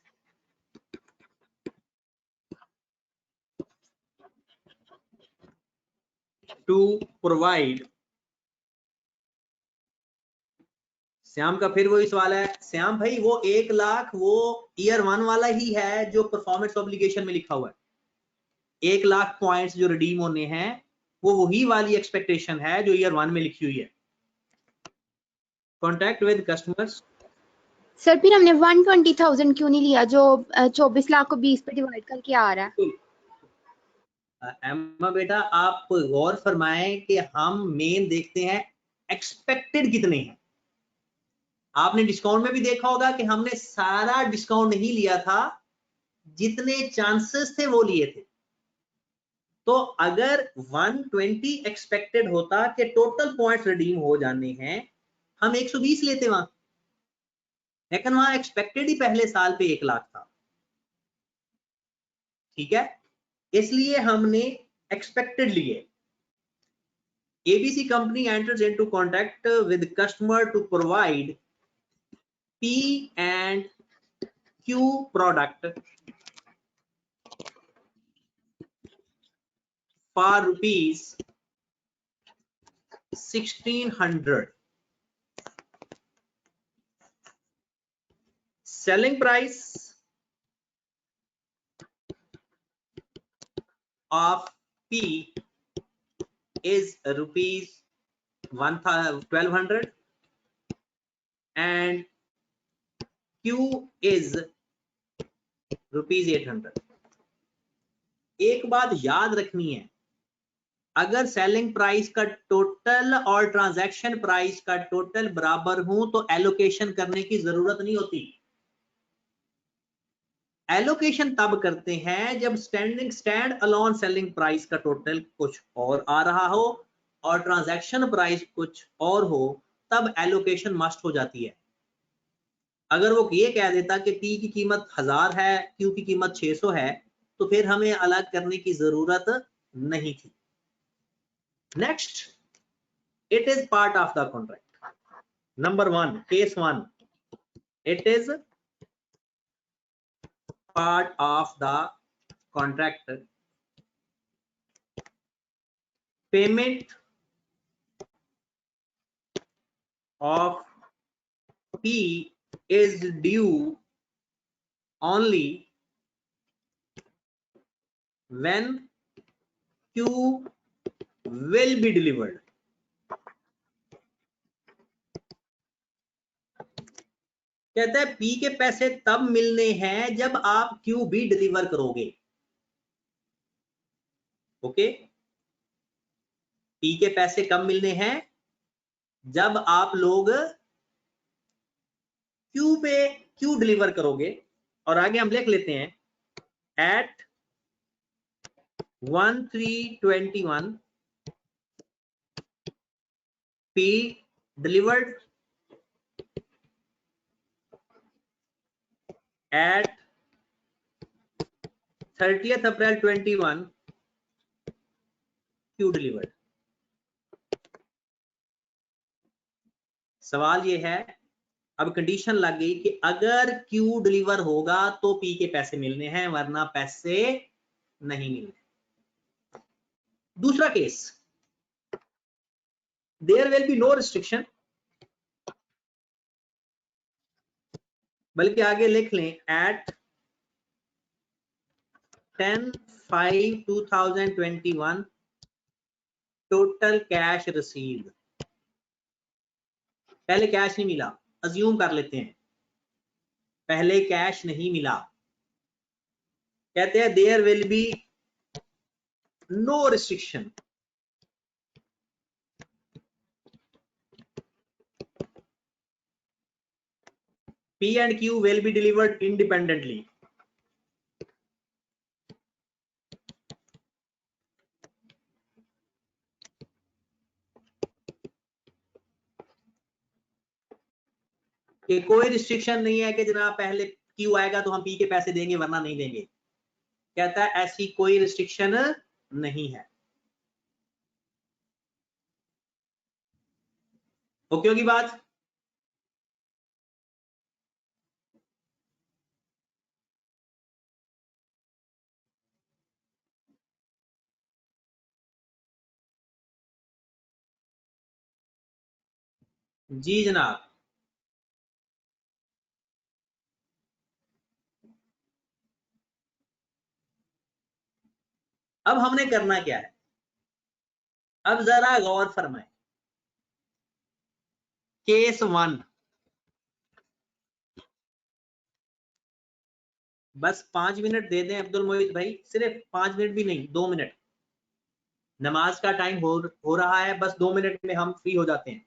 to provide. Shyam का फिर वही सवाल है। श्याम भाई वो 1 लाख वो ईयर 1 वाला ही है जो परफॉर्मेंस ऑब्लिगेशन में लिखा हुआ है। 1 लाख पॉइंट्स जो रिडीम होने हैं वो वही वाली एक्सपेक्टेशन है जो ईयर 1 में लिखी हुई है। कॉन्टैक्ट विद कस्टमर्स सर फिर हमने 120,000 क्यों नहीं लिया जो 24 लाख को 20 पे डिवाइड करके आ रहा है? एम्मा बेटा आप गौर फरमाएं कि हम मेन देखते हैं एक्सपेक्टेड कितने हैं। आपने डिस्काउंट में भी देखा होगा कि हमने सारा डिस्काउंट नहीं लिया था, जितने चांसेस थे वो लिए थे। तो अगर 120 एक्सपेक्टेड होता कि टोटल पॉइंट्स रिडीम हो जाने हैं, हम 120 लेते वहां, लेकिन वहां एक्सपेक्टेड ही पहले साल पे 1 लाख था। ठीक है, इसलिए हमने एक्सपेक्टेड लिए। ABC company enters into contact with customer to provide P and Q product for rupees 1600. Selling price of P is rupees 1200 and Q is rupees 800. एक बात याद रखनी है, अगर सेलिंग प्राइस का टोटल और ट्रांजैक्शन प्राइस का टोटल बराबर हो तो एलोकेशन करने की जरूरत नहीं होती। एलोकेशन तब करते हैं जब स्टैंड अलोन सेलिंग प्राइस का टोटल कुछ और आ रहा हो और ट्रांजैक्शन प्राइस कुछ और हो, तब एलोकेशन मस्ट हो जाती है। अगर वो ये कह देता कि पी की कीमत 1000 है, क्यू की कीमत 600 है, तो फिर हमें अलग करने की जरूरत नहीं थी। Next, it is part of the contract. Number 1, case 1, it is part of the contract. Payment of P is due only when Q will be delivered. कहता है P के पैसे तब मिलने हैं जब आप Q भी डिलीवर करोगे। ओके, P के पैसे कब मिलने हैं? जब आप लोग Q डिलीवर करोगे। और आगे हम लिख लेते हैं at 1321 P delivered at 30th April 21 Q delivered। सवाल ये है, अब कंडीशन लग गई कि अगर Q डिलीवर होगा तो P के पैसे मिलने हैं, वरना पैसे नहीं मिलने। दूसरा case, there will be no restriction, बल्कि आगे लिख लें एट 10/5/2021 टोटल कैश रिसीव्ड। पहले कैश नहीं मिला, अज्यूम कर लेते हैं पहले कैश नहीं मिला। कहते हैं there will be no restriction, P and Q will be delivered independently. कि कोई रिस्ट्रिक्शन नहीं है कि जनाब पहले Q आएगा तो हम P के पैसे देंगे वरना नहीं देंगे। कहता है ऐसी कोई रिस्ट्रिक्शन नहीं है। ओके होगी बात? जी जनाब, अब हमने करना क्या है? अब जरा गौर फरमाएं। केस 1, बस 5 मिनट दे दें अब्दुल मोहित भाई, सिर्फ 5 मिनट भी नहीं, 2 मिनट। नमाज का टाइम हो रहा है, बस 2 मिनट में हम फ्री हो जाते हैं।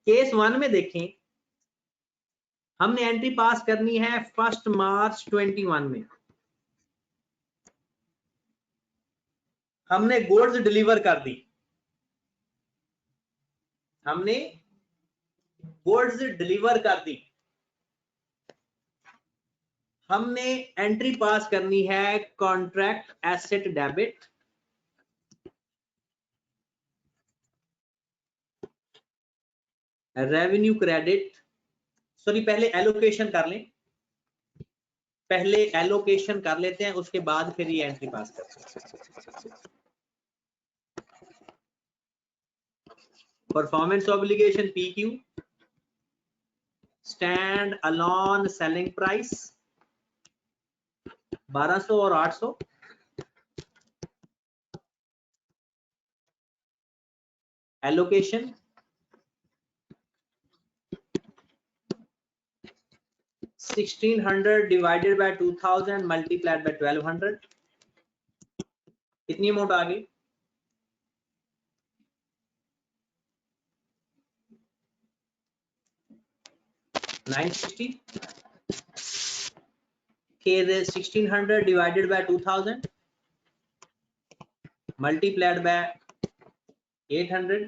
केस 1 में देखें, हमने एंट्री पास करनी है 1 मार्च 21 में। हमने गुड्स डिलीवर कर दी, हमने गुड्स डिलीवर कर दी। हमने एंट्री पास करनी है contract asset debit, revenue credit, sorry पहले एलोकेशन कर लें, पहले एलोकेशन कर लेते हैं, उसके बाद फिर ये एंट्री पास करते हैं। Performance obligation PQ, stand alone selling price 1200 और 800, allocation 1600 divided by 2000 multiplied by 1200, कितनी अमाउंट आ गई? 960। फिर 1600 divided by 2000 multiplied by 800,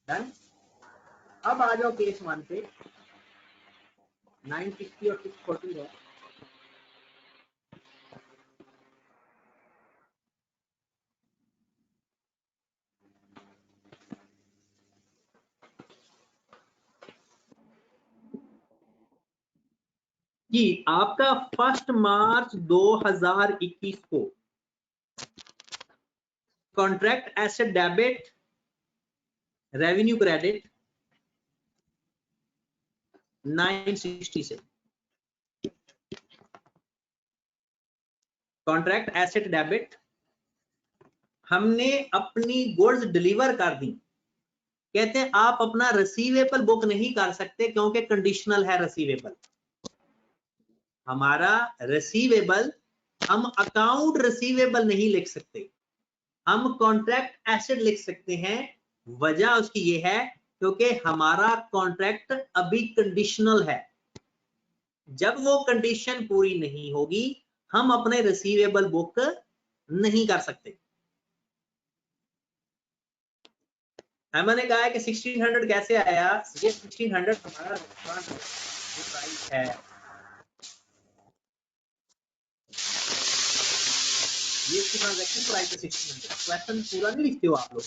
done. अब आ जाओ केस 1 पे, 960 और 640 है। कि आपका 1 मार्च 2021 को contract asset debit, revenue credit 960 से, कॉन्ट्रैक्ट एसेट डेबिट हमने अपनी गुड्स डिलीवर कर दी। कहते हैं आप अपना रिसीवेबल बुक नहीं कर सकते क्योंकि कंडीशनल है रिसीवेबल। हमारा रिसीवेबल, हम अकाउंट रिसीवेबल नहीं लिख सकते, हम कॉन्ट्रैक्ट एसेट लिख सकते हैं। वजह उसकी ये है क्योंकि हमारा कॉन्ट्रैक्ट अभी कंडीशनल है। जब वो कंडीशन पूरी नहीं होगी हम अपने रिसीवेबल बुक नहीं कर सकते। मैंने कहा है कि 1600 कैसे आया? ये 1600 हमारा प्राइस है, ये ट्रांजैक्शन प्राइस है 1600। क्वेश्चन पूरा नहीं लिखते हो आप लोग,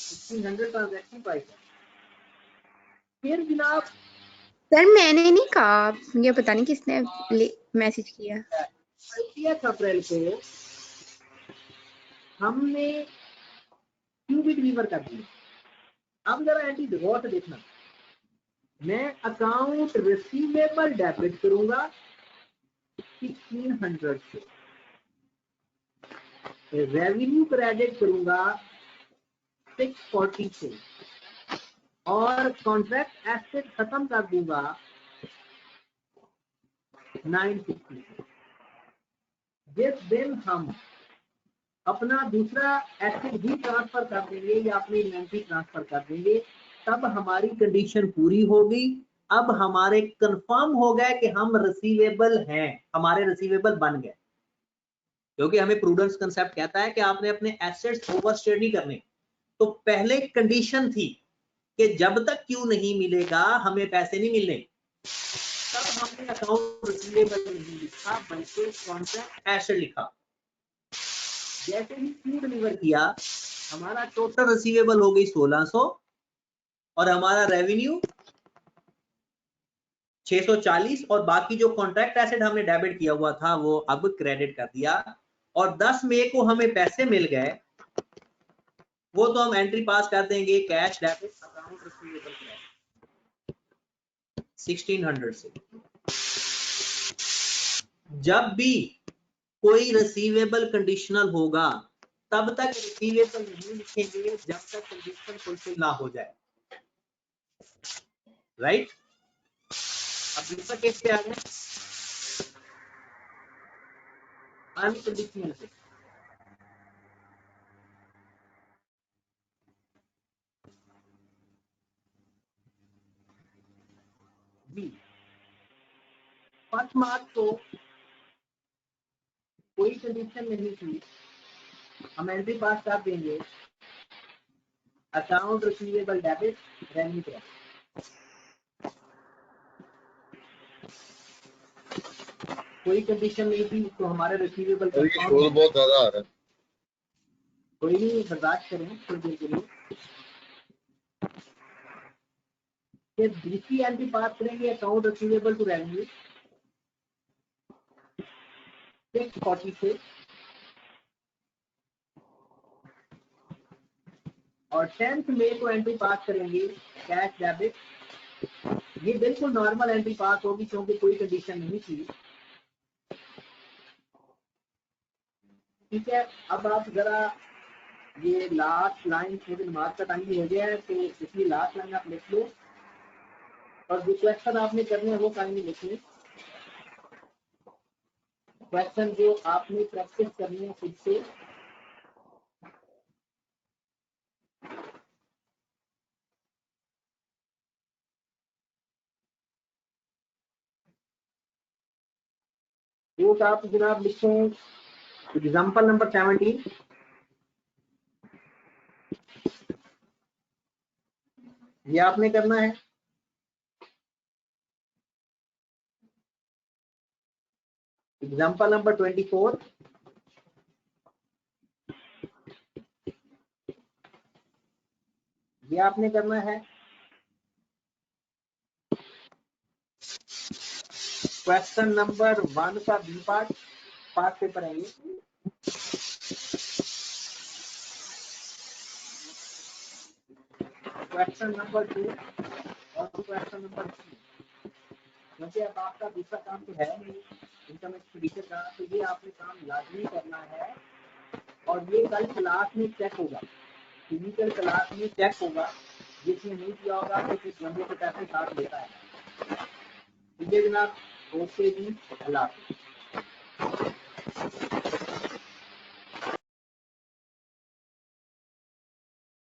1600 ट्रांजैक्शन प्राइस है। फिर जनाब सर मैंने नहीं कहा, मुझे पता नहीं किसने मैसेज किया। 30 अप्रैल को हमने क्यों भी डिलीवर कर दिया। अब जरा एंट्री गौर से देखना, मैं अकाउंट रिसीवेबल डेबिट करूंगा 1600 से, रेवेन्यू क्रेडिट करूंगा 640 से, और कॉन्ट्रैक्ट एसेट खत्म कर दूंगा 950 से। जिस दिन हम अपना दूसरा एसेट भी ट्रांसफर कर देंगे या अपनी इन्वेंट्री ट्रांसफर कर देंगे, तब हमारी कंडीशन पूरी होगी। अब हमारे कंफर्म हो गया कि हम रिसीवेबल हैं, हमारे रिसीवेबल बन गए, क्योंकि हमें प्रूडेंस कंसेप्ट कहता है कि आपने अपने एसेट्स ओवरस्टेट नहीं करने। तो पहले कंडीशन थी कि जब तक क्यू नहीं मिलेगा हमें पैसे नहीं मिलने, तब हमने अकाउंट रिसीवेबल नहीं लिखा बल्कि कॉन्ट्रैक्ट एसेट लिखा। जैसे ही क्यू डिलीवर किया हमारा टोटल रिसीवेबल हो गई 1600 और हमारा रेवेन्यू 640, और बाकी जो कॉन्ट्रैक्ट एसेट हमने डेबिट किया हुआ था वो अब क्रेडिट कर दिया, और 10 मई को हमें पैसे मिल गए। वो तो हम एंट्री पास कर देंगे cash debit account receivable credit 1600 से। जब भी कोई रिसीवेबल कंडीशनल होगा तब तक रिसीवेबल नहीं लिखेंगे जब तक कंडीशन फुलफिल ना हो जाए, राइट। अब दूसरा केस पे आ गए, अनकंडीशनल से। बी, फर्स्ट मार्च को कोई कंडीशन नहीं थी, हम एंट्री पास कर देंगे, account receivable debit revenue credit. कोई कंडीशन नहीं थी तो हमारे रिसीवेबल और ये शोर बहुत ज्यादा आ रहा है। कोई नहीं, बर्दाश्त करें थोड़ी देर के लिए। बीसी एंट्री पास करेंगे, अकाउंट रिसीवेबल टू रेवेन्यू 646 और 10th मई को एंट्री पास करेंगे कैश डेबिट। ये बिल्कुल नॉर्मल एंट्री पास होगी क्योंकि कोई कंडीशन नहीं थी, ठीक है। अब आप जरा ये लास्ट लाइन, क्योंकि नमाज का टाइम भी हो गया है तो इसलिए लास्ट लाइन आप लिख लो और जो क्वेश्चन आपने करने हैं वो काइंडली लिख लें। क्वेश्चन जो आपने प्रैक्टिस करनी है खुद से, वो आप जनाब लिखें एग्जाम्पल नंबर 17। ये आपने करना है। एग्जाम्पल नंबर 24, ये आपने करना है। क्वेश्चन नंबर 1 का बी पार्ट पेपर है ये। क्वेश्चन नंबर 2 और क्वेश्चन नंबर 3, क्योंकि अब आपका दूसरा काम तो है नहीं इनकम एक्सपेंडिचर का, तो ये आपने काम लाजमी करना है और ये कल क्लास में चेक होगा, फिजिकल क्लास में चेक होगा। जिसने नहीं किया होगा तो कुछ बंदे के पैसे साथ लेता है। ठीक है जनाब, ओके जी, अल्लाह हाफिज़।